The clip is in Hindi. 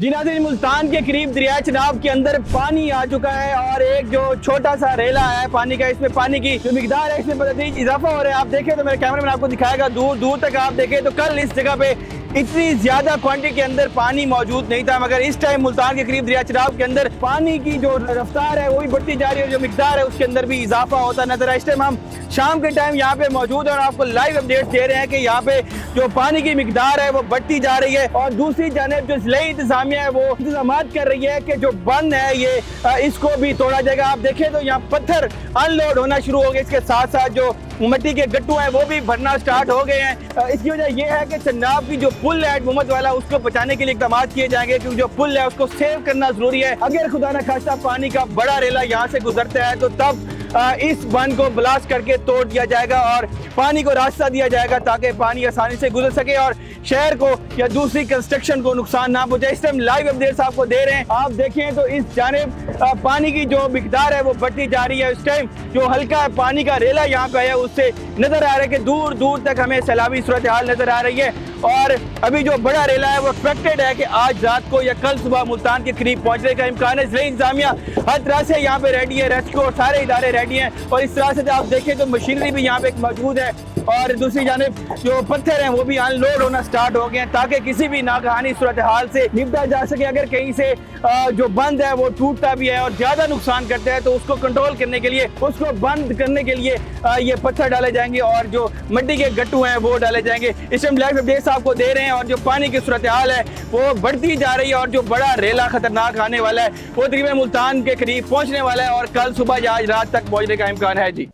जी नाज़रीन, मुल्तान के करीब दरिया चनाब के अंदर पानी आ चुका है और एक जो छोटा सा रेला है पानी का, इसमें पानी की जो मिकदार है इसमें बतदरीज इजाफा हो रहा है। आप देखें तो मेरे कैमरे में आपको दिखाएगा, दूर दूर तक आप देखें तो कल इस जगह पे इतनी ज्यादा क्वांटिटी के अंदर पानी मौजूद नहीं था, मगर इस टाइम मुल्तान के करीब दरिया चनाब के अंदर पानी की जो रफ्तार है वो भी बढ़ती जा रही है, जो मिकदार है उसके अंदर भी इजाफा होता नजर है। इस टाइम हम शाम के टाइम यहाँ पे मौजूद है और आपको लाइव अपडेट दे रहे हैं कि यहाँ पे जो पानी की मिकदार है वो बढ़ती जा रही है। और दूसरी जानिब जो जिले इंतजामिया है वो इंतजाम कर रही है कि जो बंद है ये इसको भी तोड़ा जाएगा। आप देखें तो यहाँ पत्थर अनलोड होना शुरू हो गए, इसके साथ साथ जो मिट्टी के गट्टू हैं वो भी भरना स्टार्ट हो गए हैं। इसकी वजह यह है कि चन्नाब की जो पुल है मोहम्मद वाला उसको बचाने के लिए इकदाम किए जाएंगे, क्योंकि जो पुल है उसको सेव करना जरूरी है। अगर खुदा न खास्ता पानी का बड़ा रेला यहाँ से गुजरता है तो तब इस बंद को ब्लास्ट करके तोड़ दिया जाएगा और पानी को रास्ता दिया जाएगा ताकि पानी आसानी से गुजर सके और शहर को या दूसरी कंस्ट्रक्शन को नुकसान ना पहुंचे। इस टाइम लाइव अपडेट्स आपको दे रहे हैं। आप देखें तो इस जानिब पानी की जो मिकदार है वो बढ़ती जा रही है। इस टाइम जो हल्का पानी का रेला यहाँ पे है उससे नजर आ रहा है कि दूर दूर तक हमें सैलाबी सूरत हाल नजर आ रही है। और अभी जो बड़ा रेला है वो एक्सपेक्टेड है कि आज रात को या कल सुबह मुल्तान के करीब पहुंचने का इम्कान है। जिले इंतजामिया हर तरह से यहाँ पे रेडी है, रेस्क्यू और सारे इदारे रेडी हैं। और इस तरह से आप देखें तो मशीनरी भी यहाँ पे मौजूद है और दूसरी जानिब जो पत्थर हैं वो भी अनलोड होना स्टार्ट हो गए हैं ताकि किसी भी नागहानी सूरत हाल से निपटा जा सके। अगर कहीं से जो बंद है वो टूटता भी है और ज्यादा नुकसान करता है तो उसको कंट्रोल करने के लिए, उसको बंद करने के लिए ये पत्थर डाले जाएंगे और जो मिट्टी के गट्टू हैं वो डाले जाएंगे। इस टाइम लाइव अपडेट्स आपको दे रहे हैं और जो पानी की सूरत हाल है वो बढ़ती जा रही है और जो बड़ा रेला खतरनाक आने वाला है वो तकरीबन मुल्तान के करीब पहुंचने वाला है और कल सुबह या आज रात तक पहुंचने का इम्कान है। जी।